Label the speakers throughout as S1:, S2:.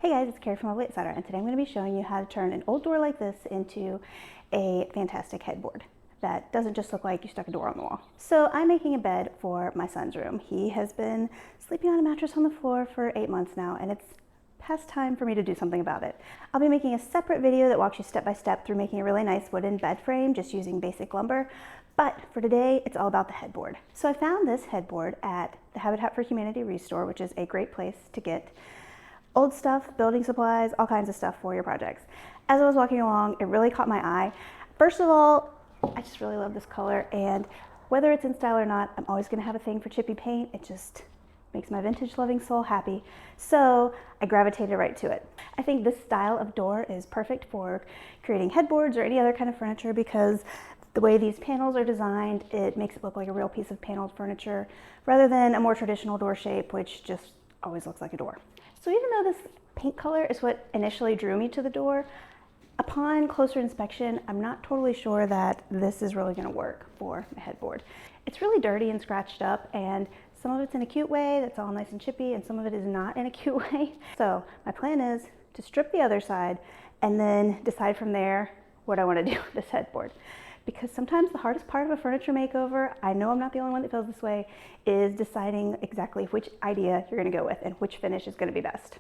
S1: Hey guys, it's Carrie from Lovely Outsider, and today I'm going to be showing you how to turn an old door like this into a fantastic headboard that doesn't just look like you stuck a door on the wall. So I'm making a bed for my son's room. He has been sleeping on a mattress on the floor for 8 months now, and it's past time for me to do something about it. I'll be making a separate video that walks you step by step through making a really nice wooden bed frame just using basic lumber. But for today, it's all about the headboard. So I found this headboard at the Habitat for Humanity Restore, which is a great place to get old stuff, building supplies, all kinds of stuff for your projects. As I was walking along, it really caught my eye. First of all, I just really love this color, and whether it's in style or not, I'm always gonna have a thing for chippy paint. It just makes my vintage loving soul happy. So I gravitated right to it. I think this style of door is perfect for creating headboards or any other kind of furniture because the way these panels are designed, it makes it look like a real piece of paneled furniture rather than a more traditional door shape, which just always looks like a door. So even though this paint color is what initially drew me to the door, upon closer inspection, I'm not totally sure that this is really gonna work for a headboard. It's really dirty and scratched up, and some of it's in a cute way that's all nice and chippy, and some of it is not in a cute way. So my plan is to strip the other side and then decide from there what I wanna do with this headboard. Because sometimes the hardest part of a furniture makeover, I know I'm not the only one that feels this way, is deciding exactly which idea you're gonna go with and which finish is gonna be best.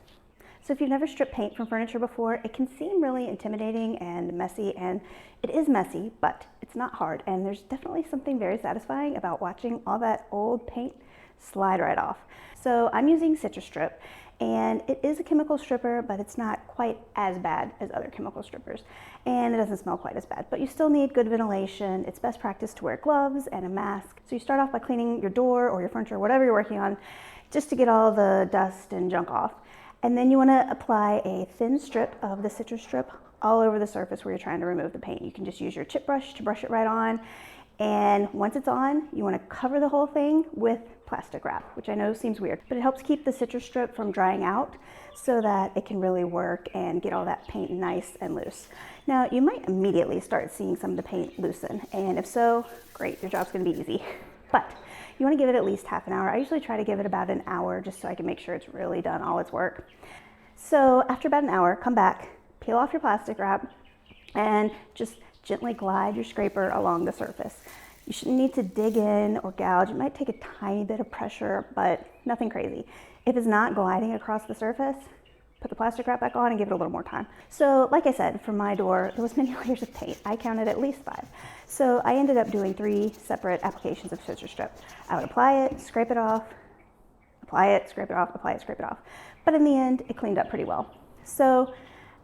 S1: So if you've never stripped paint from furniture before, it can seem really intimidating and messy, and it is messy, but it's not hard. And there's definitely something very satisfying about watching all that old paint slide right off. So I'm using Citrus Strip, and it is a chemical stripper, but it's not quite as bad as other chemical strippers. And it doesn't smell quite as bad, but you still need good ventilation. It's best practice to wear gloves and a mask. So you start off by cleaning your door or your furniture, whatever you're working on, just to get all the dust and junk off. And then you wanna apply a thin strip of the Citrus Strip all over the surface where you're trying to remove the paint. You can just use your chip brush to brush it right on. And once it's on, you wanna cover the whole thing with plastic wrap, which I know seems weird, but it helps keep the Citrus Strip from drying out so that it can really work and get all that paint nice and loose. Now, you might immediately start seeing some of the paint loosen, and if so, great, your job's gonna be easy. But you wanna give it at least half an hour. I usually try to give it about an hour just so I can make sure it's really done all its work. So after about an hour, come back, peel off your plastic wrap, and just gently glide your scraper along the surface. You shouldn't need to dig in or gouge. It might take a tiny bit of pressure, but nothing crazy. If it's not gliding across the surface, put the plastic wrap back on and give it a little more time. So like I said, for my door, there was many layers of paint. I counted at least 5. So I ended up doing 3 separate applications of Citrus Strip. I would apply it, scrape it off, apply it, scrape it off, apply it, scrape it off. But in the end, it cleaned up pretty well. So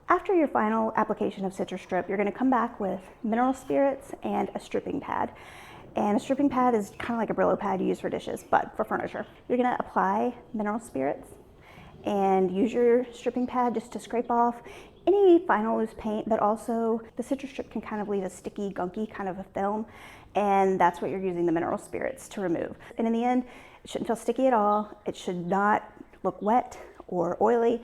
S1: after your final application of Citrus Strip, you're gonna come back with mineral spirits and a stripping pad. And a stripping pad is kind of like a Brillo pad you use for dishes, but for furniture. You're gonna apply mineral spirits and use your stripping pad just to scrape off any final loose paint, but also the Citrus Strip can kind of leave a sticky, gunky kind of a film, and that's what you're using the mineral spirits to remove. And in the end, it shouldn't feel sticky at all. It should not look wet or oily,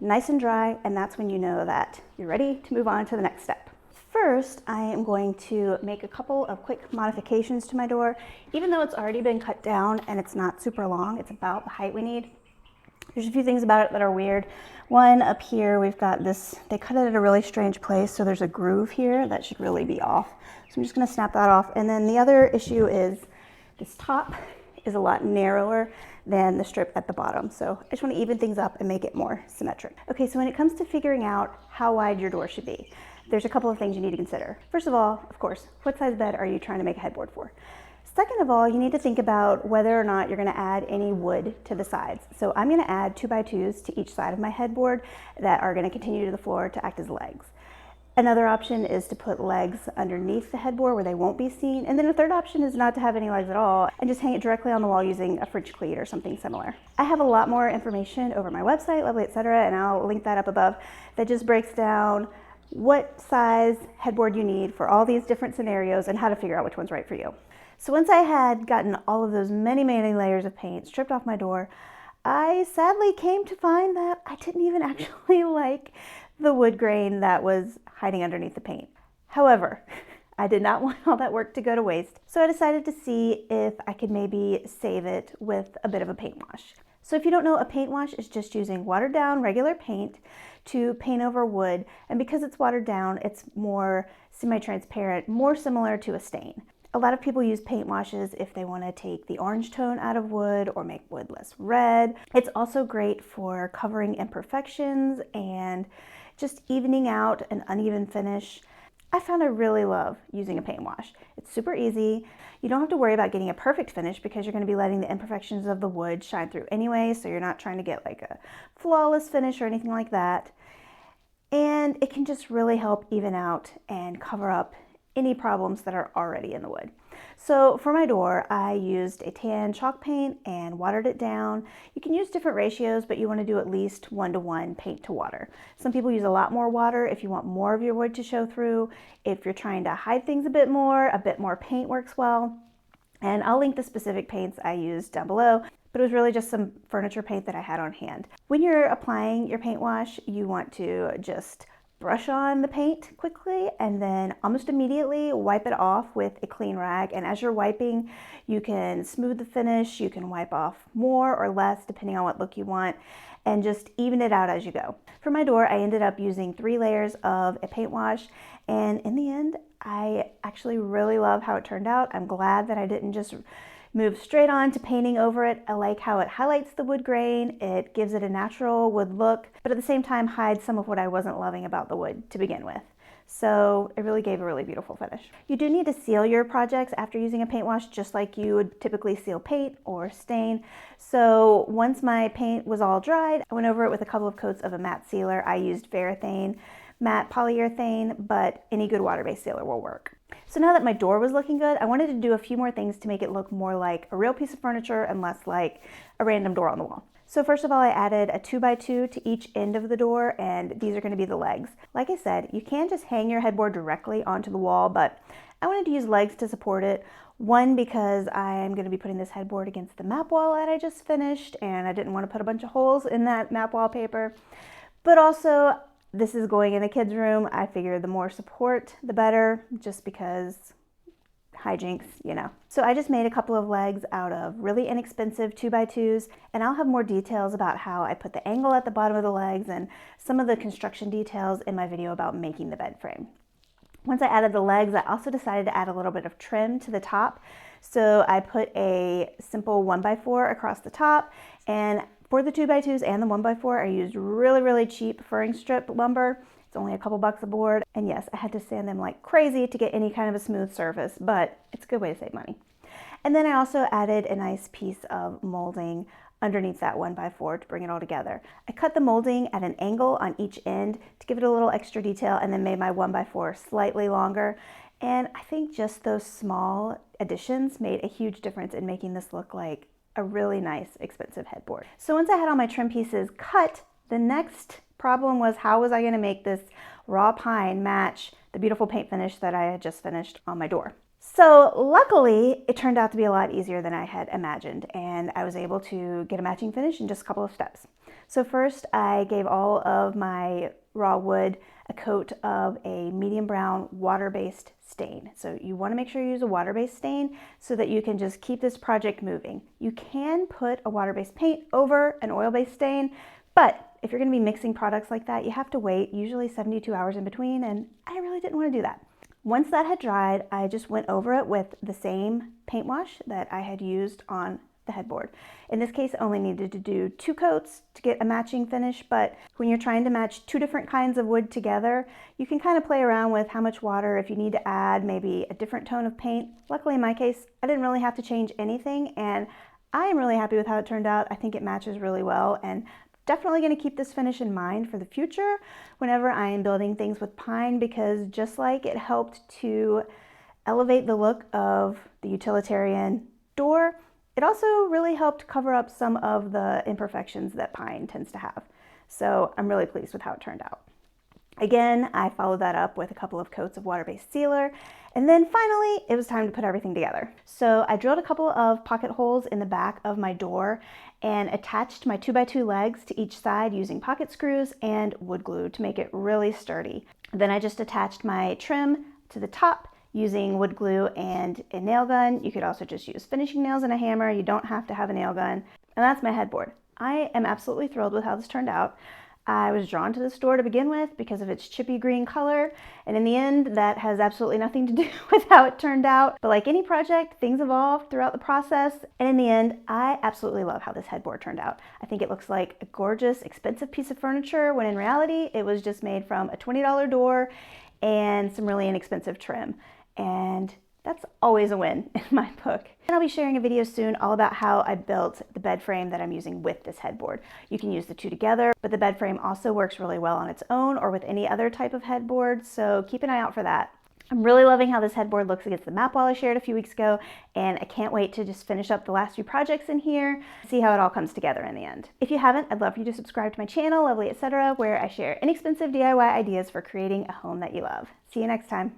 S1: nice and dry, and that's when you know that you're ready to move on to the next step. First, I am going to make a couple of quick modifications to my door. Even though it's already been cut down and it's not super long, it's about the height we need. There's a few things about it that are weird. One, up here, we've got this, they cut it at a really strange place, so there's a groove here that should really be off. So I'm just gonna snap that off. And then the other issue is this top is a lot narrower than the strip at the bottom. So I just wanna even things up and make it more symmetric. Okay, so when it comes to figuring out how wide your door should be, there's a couple of things you need to consider. First of all, of course, what size bed are you trying to make a headboard for? Second of all, you need to think about whether or not you're gonna add any wood to the sides. So I'm gonna add 2x2s to each side of my headboard that are gonna continue to the floor to act as legs. Another option is to put legs underneath the headboard where they won't be seen. And then a third option is not to have any legs at all and just hang it directly on the wall using a French cleat or something similar. I have a lot more information over my website, Lovely Etc., and I'll link that up above, that just breaks down what size headboard you need for all these different scenarios and how to figure out which one's right for you. So once I had gotten all of those many layers of paint stripped off my door, I sadly came to find that I didn't even actually like the wood grain that was hiding underneath the paint. However, I did not want all that work to go to waste, so I decided to see if I could maybe save it with a bit of a paint wash. So if you don't know, a paint wash is just using watered down regular paint to paint over wood, and because it's watered down, it's more semi-transparent, more similar to a stain. A lot of people use paint washes if they want to take the orange tone out of wood or make wood less red. It's also great for covering imperfections and just evening out an uneven finish. I found I really love using a paint wash. It's super easy. You don't have to worry about getting a perfect finish because you're going to be letting the imperfections of the wood shine through anyway, so you're not trying to get like a flawless finish or anything like that. And it can just really help even out and cover up any problems that are already in the wood. So for my door, I used a tan chalk paint and watered it down. You can use different ratios, but you want to do at least 1-to-1 paint to water. Some people use a lot more water if you want more of your wood to show through. If you're trying to hide things a bit more paint works well. And I'll link the specific paints I used down below, but it was really just some furniture paint that I had on hand. When you're applying your paint wash, you want to just brush on the paint quickly and then almost immediately wipe it off with a clean rag. And as you're wiping, you can smooth the finish, you can wipe off more or less depending on what look you want, and just even it out as you go. For my door, I ended up using 3 layers of a paint wash, and in the end, I actually really love how it turned out. I'm glad that I didn't just move straight on to painting over it. I like how it highlights the wood grain, it gives it a natural wood look, but at the same time hides some of what I wasn't loving about the wood to begin with. So it really gave a really beautiful finish. You do need to seal your projects after using a paint wash, just like you would typically seal paint or stain. So once my paint was all dried, I went over it with a couple of coats of a matte sealer. I used Varathane matte polyurethane, but any good water-based sealer will work. So now that my door was looking good, I wanted to do a few more things to make it look more like a real piece of furniture and less like a random door on the wall. So first of all, I added a 2x2 to each end of the door, and these are going to be the legs. Like I said, you can just hang your headboard directly onto the wall, but I wanted to use legs to support it. One, because I'm going to be putting this headboard against the map wall that I just finished, and I didn't want to put a bunch of holes in that map wallpaper. But also, this is going in a kid's room. I figured the more support, the better, just because hijinks, you know. So I just made a couple of legs out of really inexpensive 2x2s, and I'll have more details about how I put the angle at the bottom of the legs and some of the construction details in my video about making the bed frame. Once I added the legs, I also decided to add a little bit of trim to the top. So I put a simple 1x4 across the top, and for the 2x2s and the 1x4, I used really cheap furring strip lumber. It's only a couple bucks a board. And yes, I had to sand them like crazy to get any kind of a smooth surface, but it's a good way to save money. And then I also added a nice piece of molding underneath that 1x4 to bring it all together. I cut the molding at an angle on each end to give it a little extra detail, and then made my 1x4 slightly longer. And I think just those small additions made a huge difference in making this look like a really nice, expensive headboard. So once I had all my trim pieces cut, the next problem was, how was I going to make this raw pine match the beautiful paint finish that I had just finished on my door? So luckily, it turned out to be a lot easier than I had imagined, and I was able to get a matching finish in just a couple of steps. So first, I gave all of my raw wood a coat of a medium brown water-based stain. So you want to make sure you use a water-based stain so that you can just keep this project moving. You can put a water-based paint over an oil-based stain, but if you're going to be mixing products like that, you have to wait usually 72 hours in between, and I really didn't want to do that. Once that had dried, I just went over it with the same paint wash that I had used on the headboard. In this case, I only needed to do 2 coats to get a matching finish, but when you're trying to match 2 different kinds of wood together, you can kind of play around with how much water, if you need to add maybe a different tone of paint. Luckily in my case, I didn't really have to change anything, and I am really happy with how it turned out. I think it matches really well, and definitely going to keep this finish in mind for the future whenever I am building things with pine, because just like it helped to elevate the look of the utilitarian door, it also really helped cover up some of the imperfections that pine tends to have. So I'm really pleased with how it turned out. Again, I followed that up with a couple of coats of water-based sealer, and then finally it was time to put everything together. So I drilled a couple of pocket holes in the back of my door and attached my 2x2 legs to each side using pocket screws and wood glue to make it really sturdy. Then I just attached my trim to the top using wood glue and a nail gun. You could also just use finishing nails and a hammer. You don't have to have a nail gun. And that's my headboard. I am absolutely thrilled with how this turned out. I was drawn to this door to begin with because of its chippy green color, and in the end that has absolutely nothing to do with how it turned out. But like any project, things evolve throughout the process, and in the end I absolutely love how this headboard turned out. I think it looks like a gorgeous, expensive piece of furniture when in reality it was just made from a $20 door and some really inexpensive trim, and that's always a win in my book. And I'll be sharing a video soon all about how I built the bed frame that I'm using with this headboard. You can use the two together, but the bed frame also works really well on its own or with any other type of headboard, so keep an eye out for that. I'm really loving how this headboard looks against the map wall I shared a few weeks ago, and I can't wait to just finish up the last few projects in here, see how it all comes together in the end. If you haven't, I'd love for you to subscribe to my channel, Lovely Etc., where I share inexpensive DIY ideas for creating a home that you love. See you next time.